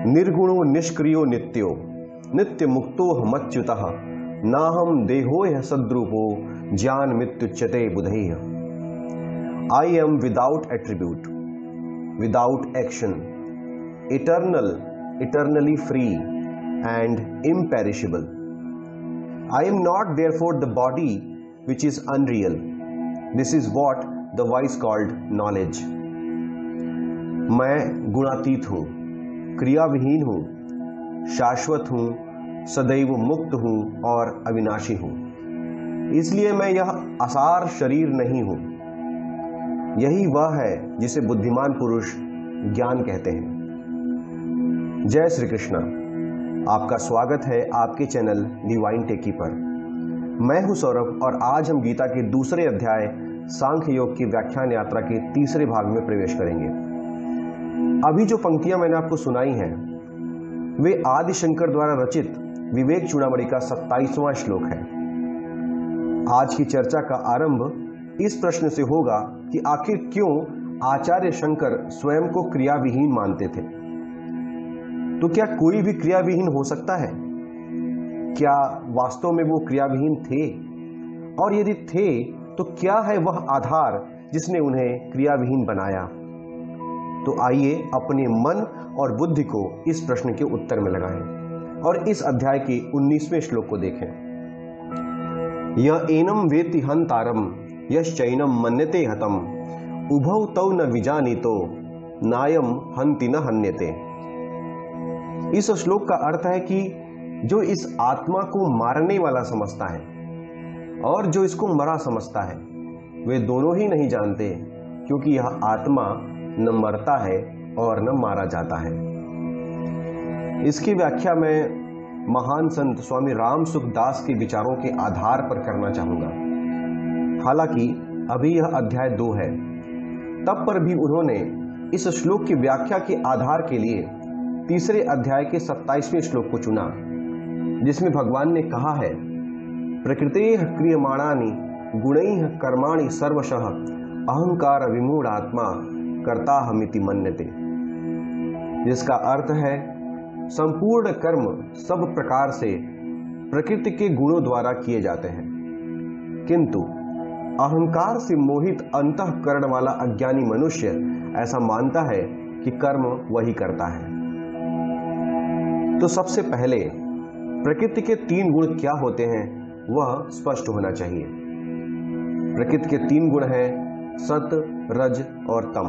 निर्गुणो निष्क्रियो नित्यो नित्य मुक्तो हमच्युतः नाहम देहो यह सद्रूपो ज्ञान मृत्युच्यते बुधैः। I am without attribute, without action, eternal, eternally free and imperishable. I am not therefore the body which is unreal. This is what the wise called knowledge. मैं गुणातीत हूँ, क्रियाविहीन हूँ, शाश्वत हूँ, सदैव मुक्त हूँ और अविनाशी हूँ। इसलिए मैं यह असार शरीर नहीं हूँ। यही वह है जिसे बुद्धिमान पुरुष ज्ञान कहते हैं। जय श्री कृष्णा। आपका स्वागत है आपके चैनल डिवाइन टेकी पर। मैं हूं सौरभ और आज हम गीता के दूसरे अध्याय सांख्य योग की व्याख्यान यात्रा के तीसरे भाग में प्रवेश करेंगे। अभी जो पंक्तियां मैंने आपको सुनाई हैं वे आदि शंकर द्वारा रचित विवेक चूड़ामणि का 27वां श्लोक है। आज की चर्चा का आरंभ इस प्रश्न से होगा कि आखिर क्यों आचार्य शंकर स्वयं को क्रियाविहीन मानते थे। तो क्या कोई भी क्रियाविहीन हो सकता है? क्या वास्तव में वो क्रियाविहीन थे? और यदि थे तो क्या है वह आधार जिसने उन्हें क्रियाविहीन बनाया? तो आइए अपने मन और बुद्धि को इस प्रश्न के उत्तर में लगाएं और इस अध्याय के 19वें श्लोक को देखें। यह एनम वेति हंतारम यश्चैनम मन्यते हतम उभौ तौ न विजानीतो नायम हंति न हन्यते। इस श्लोक का अर्थ है कि जो इस आत्मा को मारने वाला समझता है और जो इसको मरा समझता है वे दोनों ही नहीं जानते, क्योंकि यह आत्मा न मरता है और न मारा जाता है। इसकी व्याख्या मैं महान संत स्वामी राम सुखदास के विचारों के आधार पर करना चाहूंगा। हालांकि अभी यह अध्याय 2 है, तब पर भी उन्होंने इस श्लोक की व्याख्या के आधार के लिए तीसरे अध्याय के 27वें श्लोक को चुना, जिसमें भगवान ने कहा है, प्रकृतेः क्रियमाणानि गुणैः कर्माणि सर्वशः अहंकार विमूढ़ आत्मा कर्ताहमिति मन्यते। जिसका अर्थ है संपूर्ण कर्म सब प्रकार से प्रकृति के गुणों द्वारा किए जाते हैं, किंतु अहंकार से मोहित अंतःकरण वाला अज्ञानी मनुष्य ऐसा मानता है कि कर्म वही करता है। तो सबसे पहले प्रकृति के 3 गुण क्या होते हैं वह स्पष्ट होना चाहिए। प्रकृति के 3 गुण हैं सत, रज और तम।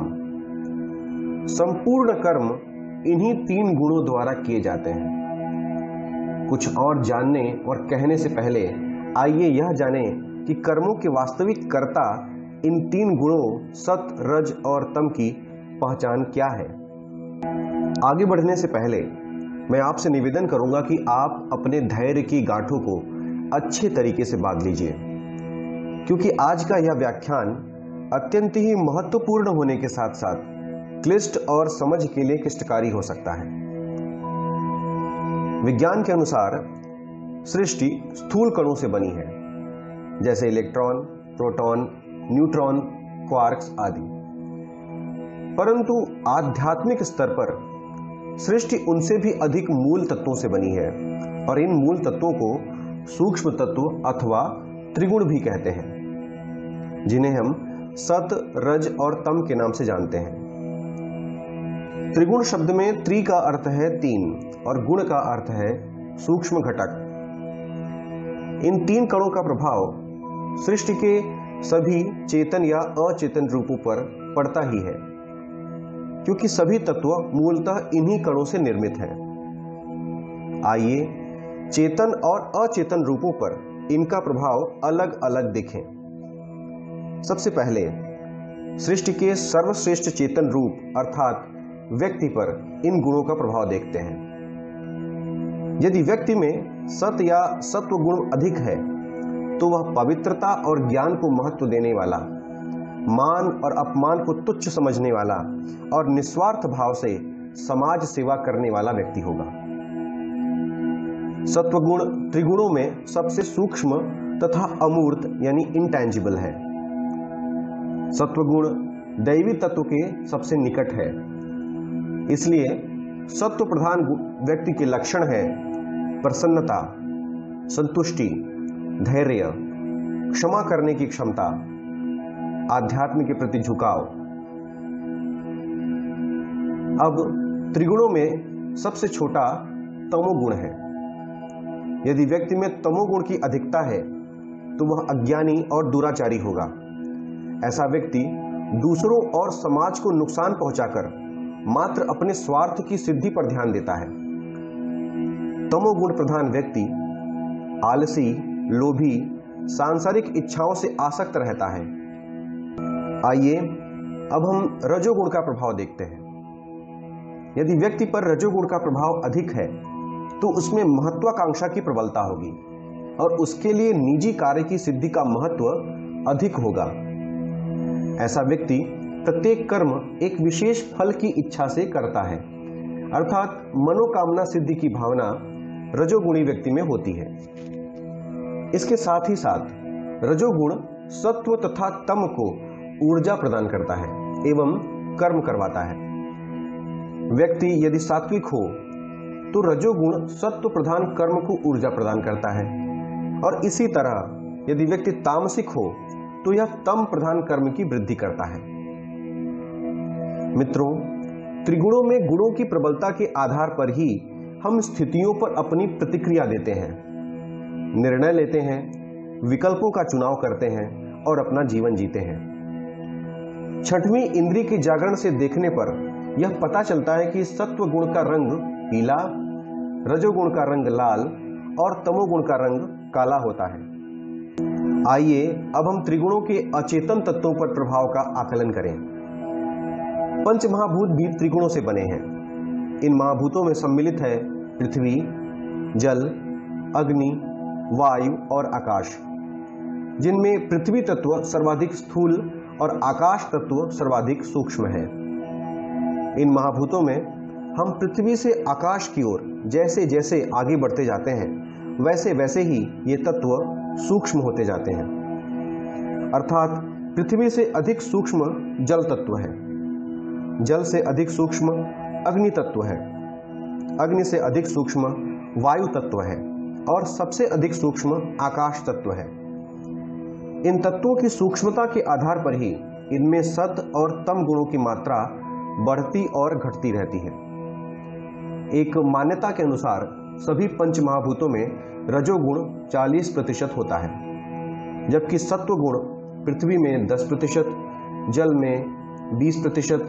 संपूर्ण कर्म इन्हीं 3 गुणों द्वारा किए जाते हैं। कुछ और जानने और कहने से पहले आइए यह जानें कि कर्मों के वास्तविक कर्ता इन 3 गुणों सत, रज और तम की पहचान क्या है। आगे बढ़ने से पहले मैं आपसे निवेदन करूंगा कि आप अपने धैर्य की गांठों को अच्छे तरीके से बांध लीजिए, क्योंकि आज का यह व्याख्यान अत्यंत ही महत्वपूर्ण होने के साथ साथ क्लिष्ट और समझ के लिए क्लिष्टकारी हो सकता है। विज्ञान के अनुसार सृष्टि स्थूल कणों से बनी है, जैसे इलेक्ट्रॉन, प्रोटॉन, न्यूट्रॉन, क्वार्क्स आदि। परंतु आध्यात्मिक स्तर पर सृष्टि उनसे भी अधिक मूल तत्वों से बनी है और इन मूल तत्वों को सूक्ष्म तत्व अथवा त्रिगुण भी कहते हैं, जिन्हें हम सत, रज और तम के नाम से जानते हैं। त्रिगुण शब्द में त्रि का अर्थ है 3 और गुण का अर्थ है सूक्ष्म घटक। इन 3 कणों का प्रभाव सृष्टि के सभी चेतन या अचेतन रूपों पर पड़ता ही है, क्योंकि सभी तत्व मूलतः इन्हीं कणों से निर्मित हैं। आइए चेतन और अचेतन रूपों पर इनका प्रभाव अलग अलग देखें। सबसे पहले सृष्टि के सर्वश्रेष्ठ चेतन रूप अर्थात व्यक्ति पर इन गुणों का प्रभाव देखते हैं। यदि व्यक्ति में सत या सत्व गुण अधिक है तो वह पवित्रता और ज्ञान को महत्व देने वाला, मान और अपमान को तुच्छ समझने वाला और निस्वार्थ भाव से समाज सेवा करने वाला व्यक्ति होगा। सत्वगुण त्रिगुणों में सबसे सूक्ष्म तथा अमूर्त यानी इंटेंजिबल है। सत्वगुण दैवी तत्व के सबसे निकट है, इसलिए सत्व प्रधान व्यक्ति के लक्षण है प्रसन्नता, संतुष्टि, धैर्य, क्षमा करने की क्षमता, आध्यात्म के प्रति झुकाव। अब त्रिगुणों में सबसे छोटा तमोगुण है। यदि व्यक्ति में तमोगुण की अधिकता है तो वह अज्ञानी और दुराचारी होगा। ऐसा व्यक्ति दूसरों और समाज को नुकसान पहुंचाकर मात्र अपने स्वार्थ की सिद्धि पर ध्यान देता है। तमोगुण प्रधान व्यक्ति आलसी, लोभी, सांसारिक इच्छाओं से आसक्त रहता है। आइए अब हम रजोगुण का प्रभाव देखते हैं। यदि व्यक्ति पर रजोगुण का प्रभाव अधिक है तो उसमें महत्वाकांक्षा की प्रबलता होगी और उसके लिए निजी कार्य की सिद्धि का महत्व अधिक होगा। ऐसा व्यक्ति प्रत्येक कर्म एक विशेष फल की इच्छा से करता है, अर्थात मनोकामना सिद्धि की भावना रजोगुणी व्यक्ति में होती है। इसके साथ ही साथ रजोगुण सत्व तथा तम को ऊर्जा प्रदान करता है एवं कर्म करवाता है। व्यक्ति यदि सात्विक हो तो रजोगुण सत्व प्रधान कर्म को ऊर्जा प्रदान करता है और इसी तरह यदि व्यक्ति तामसिक हो तो यह तम प्रधान कर्म की वृद्धि करता है। मित्रों, त्रिगुणों में गुणों की प्रबलता के आधार पर ही हम स्थितियों पर अपनी प्रतिक्रिया देते हैं, निर्णय लेते हैं, विकल्पों का चुनाव करते हैं और अपना जीवन जीते हैं। छठवीं इंद्रिय के जागरण से देखने पर यह पता चलता है कि सत्व गुण का रंग पीला, रजोगुण का रंग लाल और तमोगुण का रंग काला होता है। आइए अब हम त्रिगुणों के अचेतन तत्वों पर प्रभाव का आकलन करें। पंच महाभूत भी त्रिगुणों से बने हैं। इन महाभूतों में सम्मिलित है पृथ्वी, जल, अग्नि, वायु और आकाश, जिनमें पृथ्वी तत्व सर्वाधिक स्थूल और आकाश तत्व सर्वाधिक सूक्ष्म है। इन महाभूतों में हम पृथ्वी से आकाश की ओर जैसे जैसे आगे बढ़ते जाते हैं वैसे वैसे ही ये तत्व सूक्ष्म होते जाते हैं, अर्थात पृथ्वी से अधिक सूक्ष्म जल तत्व है, जल से अधिक सूक्ष्म अग्नि तत्व है, अग्नि से अधिक सूक्ष्म वायु तत्व है और सबसे अधिक सूक्ष्म आकाश तत्व है। इन तत्वों की सूक्ष्मता के आधार पर ही इनमें सत और तम गुणों की मात्रा बढ़ती और घटती रहती है। एक मान्यता के अनुसार सभी पंच महाभूतों में रजोगुण 40% होता है, जबकि सत्व गुण पृथ्वी में 10%, जल में 20%,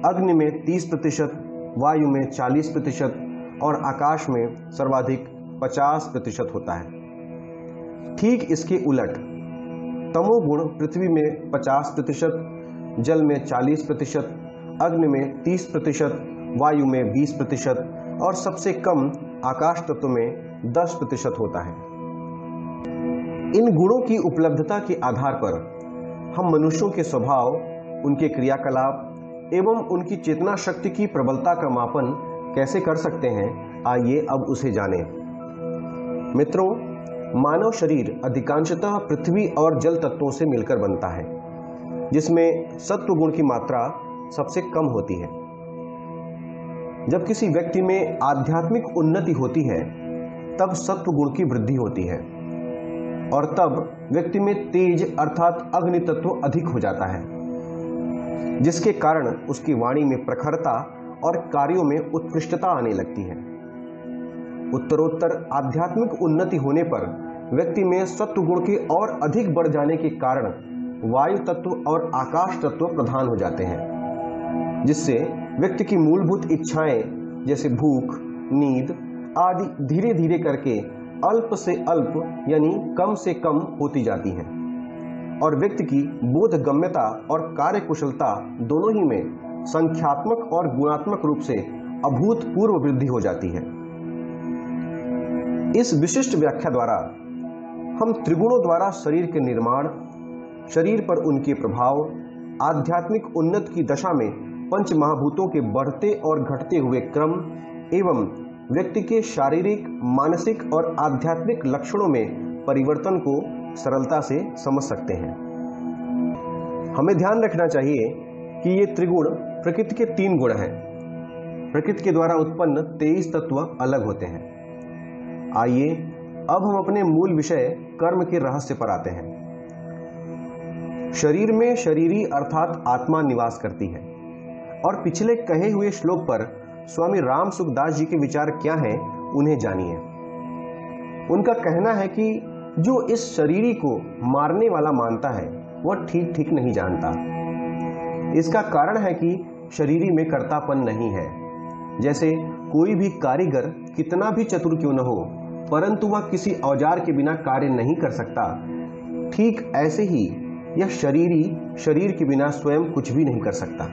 अग्नि में 30%, वायु में 40% और आकाश में सर्वाधिक 50% होता है। ठीक इसके उलट तमोगुण पृथ्वी में 50%, जल में 40%, अग्नि में 30%, वायु में 20% और सबसे कम आकाश तत्व में 10% होता है। इन गुणों की उपलब्धता के आधार पर हम मनुष्यों के स्वभाव, उनके क्रियाकलाप एवं उनकी चेतना शक्ति की प्रबलता का मापन कैसे कर सकते हैं, आइए अब उसे जानें। मित्रों, मानव शरीर अधिकांशतः पृथ्वी और जल तत्वों से मिलकर बनता है, जिसमें सत्व गुण की मात्रा सबसे कम होती है। जब किसी व्यक्ति में आध्यात्मिक उन्नति होती है तब सत्व गुण की वृद्धि होती है और तब व्यक्ति में तेज अर्थात अग्नि तत्व अधिक हो जाता है, जिसके कारण उसकी वाणी में प्रखरता और कार्यों में उत्कृष्टता आने लगती है। उत्तरोत्तर आध्यात्मिक उन्नति होने पर व्यक्ति में सत्व गुण के और अधिक बढ़ जाने के कारण वायु तत्व और आकाश तत्व प्रधान हो जाते हैं, जिससे व्यक्ति की मूलभूत इच्छाएं जैसे भूख, नींद आदि धीरे धीरे करके अल्प से अल्प यानी कम से कम होती जाती हैं और व्यक्ति की बोधगम्यता और कार्यकुशलता दोनों ही में संख्यात्मक और गुणात्मक रूप से अभूतपूर्व वृद्धि हो जाती है। इस विशिष्ट व्याख्या द्वारा हम त्रिगुणों द्वारा शरीर के निर्माण, शरीर पर उनके प्रभाव, आध्यात्मिक उन्नति की दशा में पंच महाभूतों के बढ़ते और घटते हुए क्रम एवं व्यक्ति के शारीरिक, मानसिक और आध्यात्मिक लक्षणों में परिवर्तन को सरलता से समझ सकते हैं। हमें ध्यान रखना चाहिए कि ये त्रिगुण प्रकृति के 3 गुण हैं। प्रकृति के द्वारा उत्पन्न 23 तत्व अलग होते हैं। आइए अब हम अपने मूल विषय कर्म के रहस्य पर आते हैं। शरीर में शरीरी अर्थात आत्मा निवास करती है और पिछले कहे हुए श्लोक पर स्वामी राम सुखदास जी के विचार क्या हैं उन्हें जानिए। उनका कहना है कि जो इस शरीरी को मारने वाला मानता है वह ठीक ठीक नहीं जानता। इसका कारण है कि शरीरी में कर्तापन नहीं है। जैसे कोई भी कारीगर कितना भी चतुर क्यों न हो, परंतु वह किसी औजार के बिना कार्य नहीं कर सकता, ठीक ऐसे ही यह शरीरी शरीर के बिना स्वयं कुछ भी नहीं कर सकता।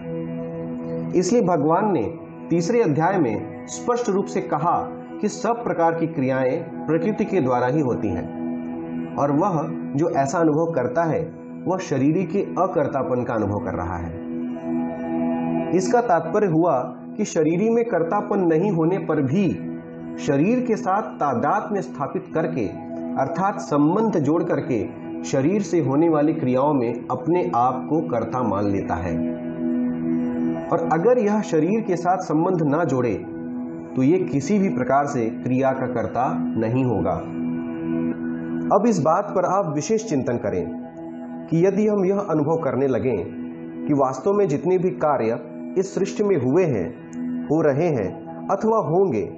इसलिए भगवान ने तीसरे अध्याय में स्पष्ट रूप से कहा कि सब प्रकार की क्रियाएं प्रकृति के द्वारा ही होती हैं और वह जो ऐसा अनुभव करता है वह शरीरी के अकर्तापन का अनुभव कर रहा है। इसका तात्पर्य हुआ कि शरीरी में कर्तापन नहीं होने पर भी शरीर के साथ तादात्म्य स्थापित करके अर्थात संबंध जोड़ करके शरीर से होने वाली क्रियाओं में अपने आप को कर्ता मान लेता है। और अगर यह शरीर के साथ संबंध ना जोड़े तो ये किसी भी प्रकार से क्रिया का कर्ता नहीं होगा। अब इस बात पर आप विशेष चिंतन करें कि यदि हम यह अनुभव करने लगें कि वास्तव में जितने भी कार्य इस सृष्टि में हुए हैं, हो रहे हैं अथवा होंगे,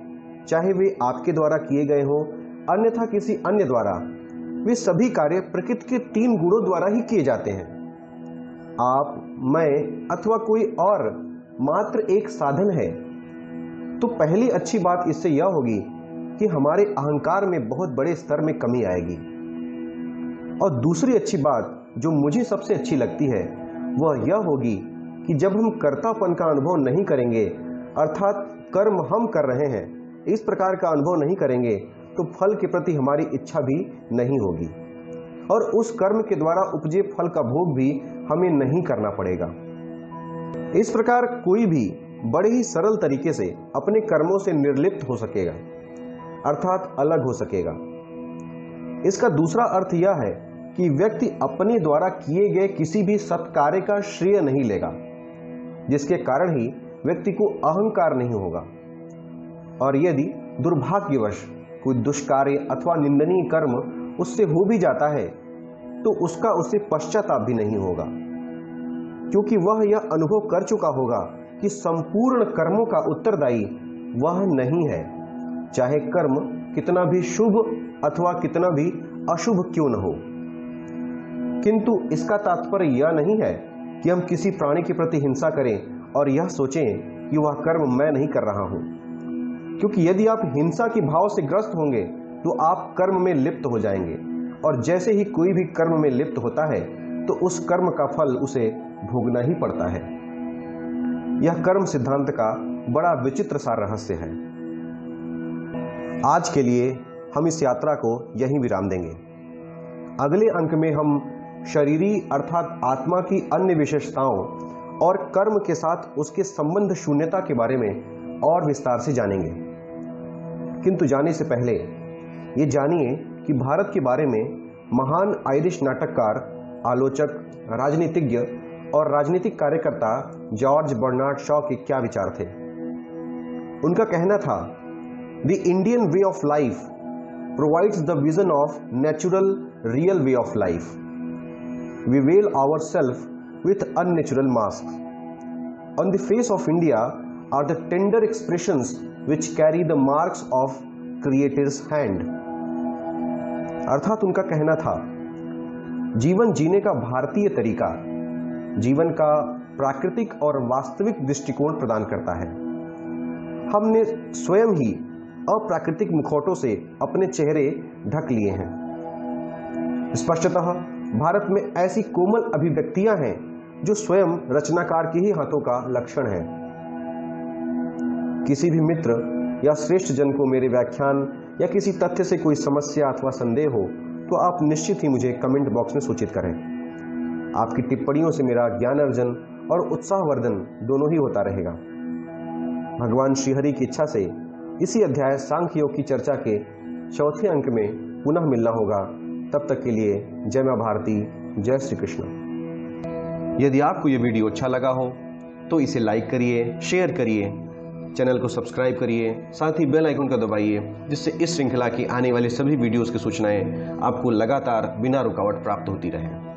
चाहे वे आपके द्वारा किए गए हों अन्यथा किसी अन्य द्वारा, वे सभी कार्य प्रकृति के 3 गुणों द्वारा ही किए जाते हैं। आप, मैं अथवा कोई और मात्र एक साधन है। तो पहली अच्छी बात इससे यह होगी कि हमारे अहंकार में बहुत बड़े स्तर में कमी आएगी। और दूसरी अच्छी बात जो मुझे सबसे अच्छी लगती है वह यह होगी कि जब हम कर्तापन का अनुभव नहीं करेंगे अर्थात कर्म हम कर रहे हैं इस प्रकार का अनुभव नहीं करेंगे तो फल के प्रति हमारी इच्छा भी नहीं होगी और उस कर्म के द्वारा उपजे फल का भोग भी हमें नहीं करना पड़ेगा। इस प्रकार कोई भी बड़े ही सरल तरीके से अपने कर्मों से निर्लिप्त हो सकेगा अर्थात अलग हो सकेगा। इसका दूसरा अर्थ यह है कि व्यक्ति अपने द्वारा किए गए किसी भी सत्कार्य का श्रेय नहीं लेगा, जिसके कारण ही व्यक्ति को अहंकार नहीं होगा। और यदि दुर्भाग्यवश कोई दुष्कार्य अथवा निंदनीय कर्म उससे हो भी जाता है तो उसका उससे पश्चाताप भी नहीं होगा, क्योंकि वह यह अनुभव कर चुका होगा कि संपूर्ण कर्मों का उत्तरदायी वह नहीं है, चाहे कर्म कितना भी शुभ अथवा कितना भी अशुभ क्यों न हो। किंतु इसका तात्पर्य यह नहीं है कि हम किसी प्राणी के प्रति हिंसा करें और यह सोचें कि वह कर्म मैं नहीं कर रहा हूं, क्योंकि यदि आप हिंसा के भाव से ग्रस्त होंगे तो आप कर्म में लिप्त हो जाएंगे और जैसे ही कोई भी कर्म में लिप्त होता है तो उस कर्म का फल उसे भोगना ही पड़ता है। यह कर्म सिद्धांत का बड़ा विचित्र सा रहस्य है। आज के लिए हम इस यात्रा को यहीं विराम देंगे। अगले अंक में हम शरीरी अर्थात आत्मा की अन्य विशेषताओं और कर्म के साथ उसके संबंध शून्यता के बारे में और विस्तार से जानेंगे। किंतु जाने से पहले ये जानिए कि भारत के बारे में महान आयरिश नाटककार, आलोचक, राजनीतिज्ञ और राजनीतिक कार्यकर्ता जॉर्ज बर्नार्ड शॉ के क्या विचार थे। उनका कहना था, the Indian way of life provides the vision of natural real way of life. We veil ourselves with unnatural masks. On the face of India are the tender expressions which carry the marks of Creator's hand. अर्थात उनका कहना था, जीवन जीने का भारतीय तरीका जीवन का प्राकृतिक और वास्तविक दृष्टिकोण प्रदान करता है। हमने स्वयं ही अप्राकृतिक मुखौटों से अपने चेहरे ढक लिए हैं। स्पष्टतः भारत में ऐसी कोमल अभिव्यक्तियां हैं जो स्वयं रचनाकार के ही हाथों का लक्षण है। किसी भी मित्र या श्रेष्ठ जन को मेरे व्याख्यान या किसी तथ्य से कोई समस्या अथवा संदेह हो तो आप निश्चित ही मुझे कमेंट बॉक्स में सूचित करें। आपकी टिप्पणियों से मेरा ज्ञान अर्जन और उत्साहवर्धन दोनों ही होता रहेगा। भगवान श्रीहरि की इच्छा से इसी अध्याय सांख्य योग की चर्चा के चौथे अंक में पुनः मिलना होगा। तब तक के लिए जय मां भारती, जय श्री कृष्ण। यदि आपको यह वीडियो अच्छा लगा हो तो इसे लाइक करिए, शेयर करिए चैनल को सब्सक्राइब करिए, साथ ही बेल आइकन को दबाइए, जिससे इस श्रृंखला की आने वाली सभी वीडियोस की सूचनाएं आपको लगातार बिना रुकावट प्राप्त होती रहें।